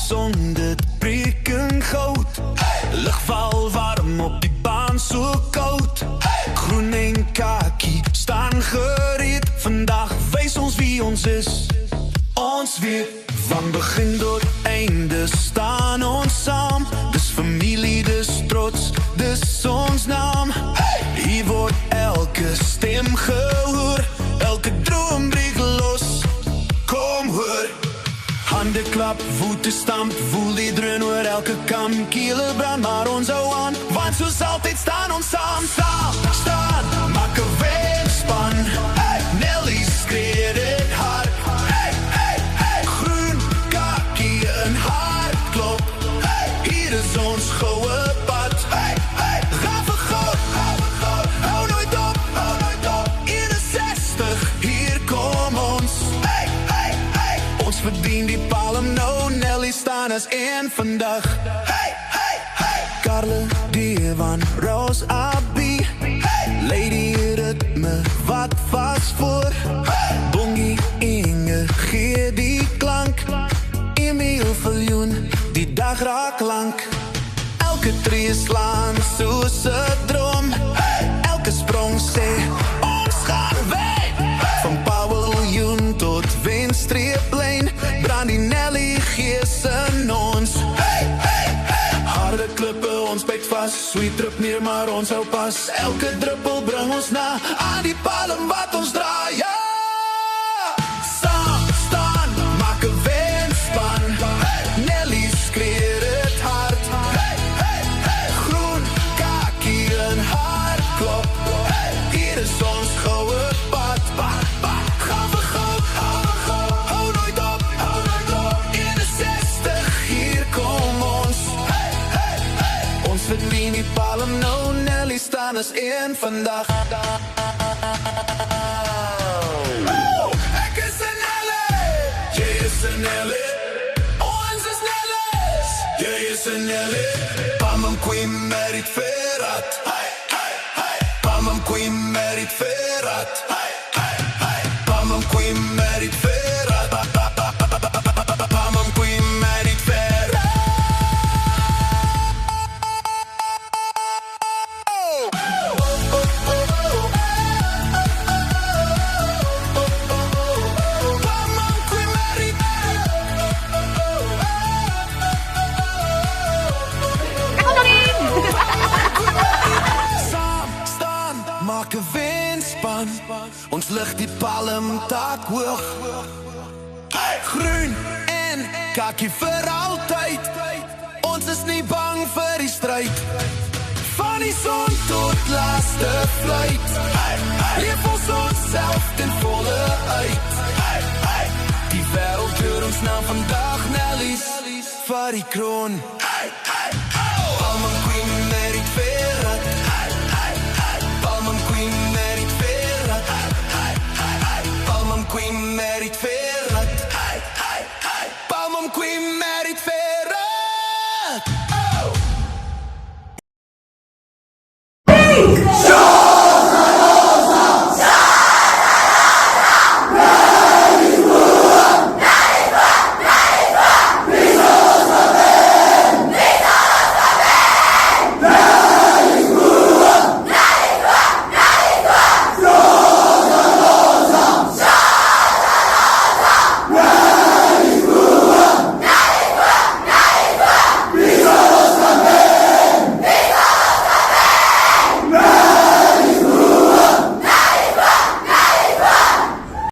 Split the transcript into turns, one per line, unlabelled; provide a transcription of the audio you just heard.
son, dit breek in goud. Lig val warm op die baan, so koud. Groen en kaki staan gereed. Vandag wys ons wie ons is. Ons weet, van begin tot einde staan ons saam. Dis familie, dis trots, dis ons naam. Hier word elke stem gehoor, elke droom breek los. Kom hoor, hande klap, voete stamp, voel die dreun oor elke kam. Kiele brand, maar ons hou aan, want soos altyd staan ons saam. Staan, maak 'n wegspan. Nelly skree dit hard. Groen kaki en hartklop. Hier is ons goue pad. Ga vir goud, hou nooit op. 61, hier kom ons. Ons verdien die palm nou. Nelly staan as een vandag. Carle, Devan, Rose, Abby. Lady ritme, wat was voor. Bongie, Inge, gee die klank. Emil Viljoen, die dag raak lank. Elke tree slaan soos 'n drom. Elke sprong sê, ons gaan weg. Van paviljoen tot Wenstreeplyn, brand die Nelly gees in ons. Harde klippe, ons byt vas. Sweet drup neer, maar ons hou pas. Elke druppel bring ons na aan die palm wat ons draai. Ja! Saam staan, maak 'n wenspan. Nelly skree dit hard. Groen kaki en hartklop. Hier is ons goue pad. Gaan vir goud, hou nooit op. 61, hier kom ons. Ons verdien die palm nou. Nelly staan as een vandag. Ek is 'n Nelly, jy is 'n Nelly. Ons is Nelly's, jy is 'n Nelly. Palm Queen married Ferrat. Palm Queen married Ferrat. Palm Queen married Ferrat. Palm Queen married Ferrat. Maak 'n wenspan. Ons lig die palm tak hoog. Groen en kaki vir altyd. Ons is nie bang vir die stryd. Van die son tot laaste fluit. Leef ons onsself ten volle uit. Die wêreld keur ons naam vandag. Nelly's vir die kroon. Palm Queen married Ferrat. Palm Queen married Ferrat. Palm Queen married Ferrat.